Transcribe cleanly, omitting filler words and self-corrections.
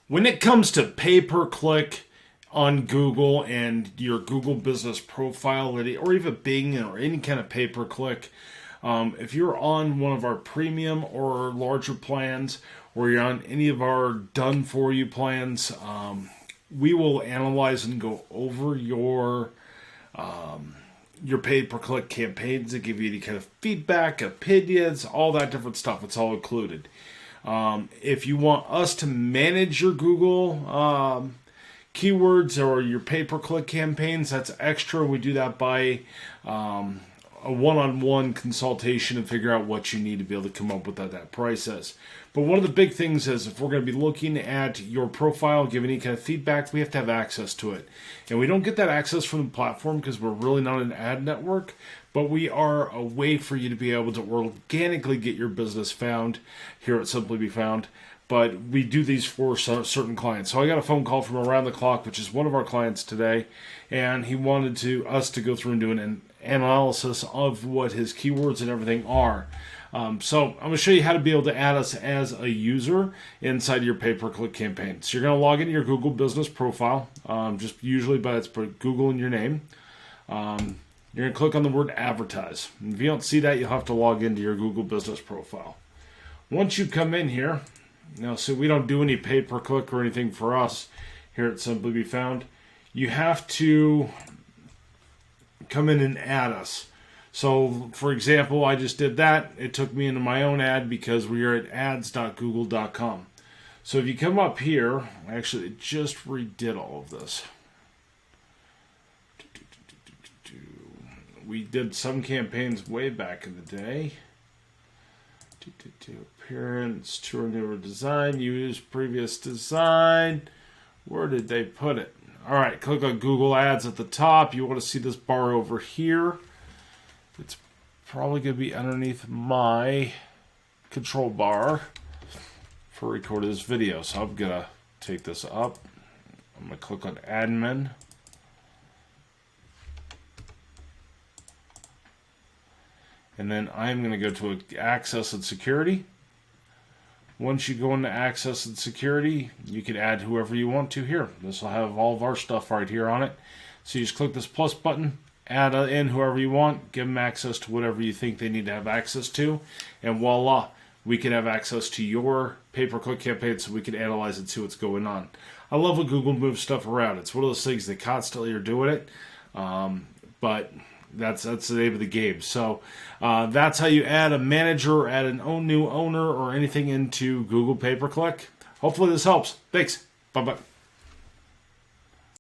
When it comes to pay-per-click on Google and your Google business profile, or even Bing or any kind of pay-per-click, if you're on one of our premium or larger plans, or you're on any of our done-for-you plans, we will analyze and go over your pay-per-click campaigns and give you any kind of feedback, opinions, all that different stuff. It's all included. If you want us to manage your Google keywords or your pay-per-click campaigns, that's extra. We do that by a one-on-one consultation and figure out what you need to be able to come up with that price is. But one of the big things is if we're going to be looking at your profile, give any kind of feedback, we have to have access to it. And we don't get that access from the platform because we're really not an ad network, but we are a way for you to be able to organically get your business found here at Simply Be Found. But we do these for certain clients. So I got a phone call from Around the Clock, which is one of our clients today, and he wanted us to go through and do an analysis of what his keywords and everything are. So I'm going to show you how to be able to add us as a user inside your pay-per-click campaign. So you're going to log into your Google business profile, just usually by Google in your name. You're going to click on the word advertise. And if you don't see that, you'll have to log into your Google business profile. Once you come in here, now so we don't do any pay-per-click or anything for us here at Simply Be Found. You have to come in and add us. So, for example, I just did that. It took me into my own ad because we are at ads.google.com. So if you come up here, actually it just redid all of this. We did some campaigns way back in the day. Appearance, tour newer design, use previous design. Where did they put it? All right, click on Google Ads at the top. You want to see this bar over here. It's probably going to be underneath my control bar for recording this video. So I'm going to take this up. I'm going to click on Admin. And then I'm going to go to Access and Security. Once you go into Access and Security, you can add whoever you want to here. This will have all of our stuff right here on it. So you just click this plus button, add in whoever you want, give them access to whatever you think they need to have access to, and voila, we can have access to your pay-per-click campaign so we can analyze and see what's going on. I love when Google moves stuff around. It's one of those things they constantly are doing it, but that's the name of the game. So that's how you add a manager, add an new owner, or anything into Google pay-per-click. Hopefully this helps. Thanks. Bye-bye.